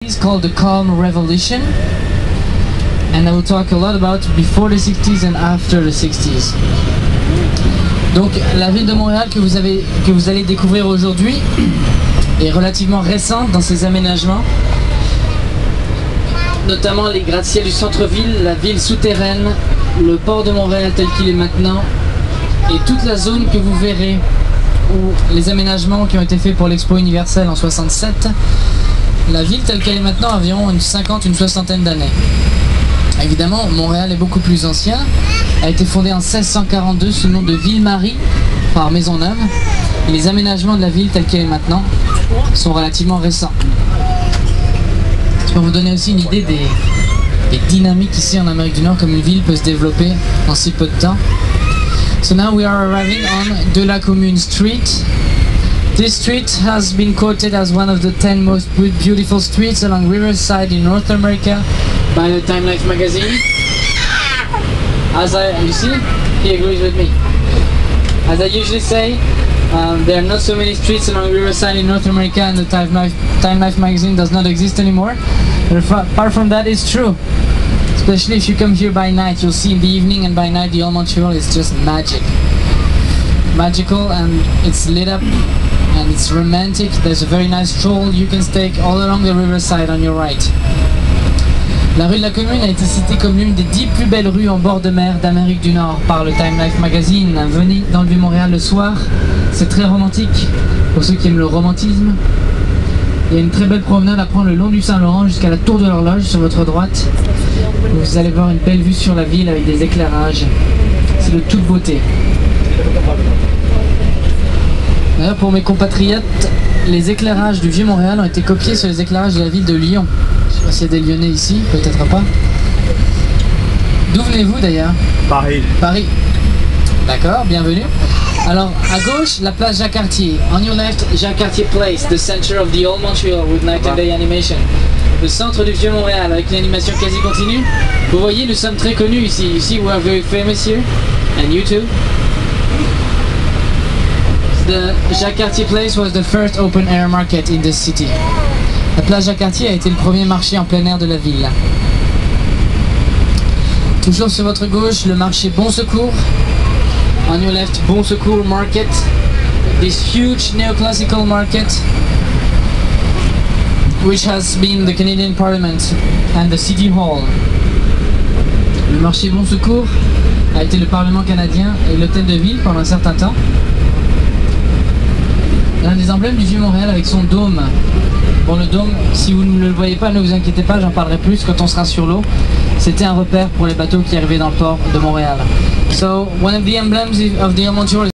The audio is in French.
It's called the Calm Revolution, and I will talk a lot about before the 60s and after the 60s. Donc la ville de Montréal que vous allez découvrir aujourd'hui est relativement récente dans ses aménagements, notamment les gratte-ciels du centre-ville, la ville souterraine, le port de Montréal tel qu'il est maintenant, et toute la zone que vous verrez où les aménagements qui ont été faits pour l'Expo universelle en 67. La ville telle qu'elle est maintenant a environ une soixantaine d'années. Évidemment, Montréal est beaucoup plus ancien, a été fondée en 1642 sous le nom de Ville-Marie par Maisonneuve, et les aménagements de la ville telle qu'elle est maintenant sont relativement récents. Je peux vous donner aussi une idée des dynamiques ici en Amérique du Nord, comme une ville peut se développer en si peu de temps. So now we are arriving on De la Commune Street. This street has been quoted as one of the 10 most beautiful streets along Riverside in North America by the Time Life magazine. You see, he agrees with me. As I usually say, there are not so many streets along Riverside in North America, and the Time Life magazine does not exist anymore. But apart from that, it's true. Especially if you come here by night, you'll see in the evening and by night the Old Montreal is just magical, and it's lit up. And it's romantic. There's a very nice stroll you can take all along the riverside on your right. La rue de la Commune a été citée comme l'une des 10 plus belles rues en bord de mer d'Amérique du Nord par le Time Life magazine. Venez dans le Vieux-Montréal le soir, c'est très romantique pour ceux qui aiment le romantisme. Il y a une très belle promenade à prendre le long du Saint-Laurent jusqu'à la tour de l'horloge sur votre droite. Vous allez voir une belle vue sur la ville avec des éclairages. C'est de toute beauté. D'ailleurs, pour mes compatriotes, les éclairages du Vieux-Montréal ont été copiés sur les éclairages de la ville de Lyon. Je sais pas s'il y a des Lyonnais ici, peut-être pas. D'où venez-vous d'ailleurs? Paris. Paris. D'accord, bienvenue. Alors, à gauche, la place Jacques-Cartier. On your left, Jacques-Cartier Place, the center of the Old Montreal with night and day animation. Le centre du Vieux-Montréal avec une animation quasi continue. Vous voyez, nous sommes très connus ici. You see, we are very famous here. And you too. The Jacques-Cartier Place was the first open-air market in this city. La place Jacques-Cartier a été le premier marché en plein air de la ville. Toujours sur votre gauche, le marché Bon Secours. On your left, Bon Secours Market. This huge neoclassical market, which has been the Canadian Parliament and the City Hall. Le marché Bon Secours a été le Parlement canadien et l'hôtel de ville pendant un certain temps. L'un des emblèmes du Vieux-Montréal avec son dôme. Bon, le dôme, si vous ne le voyez pas, ne vous inquiétez pas, j'en parlerai plus quand on sera sur l'eau. C'était un repère pour les bateaux qui arrivaient dans le port de Montréal. So, one of the emblems of the Old Montreal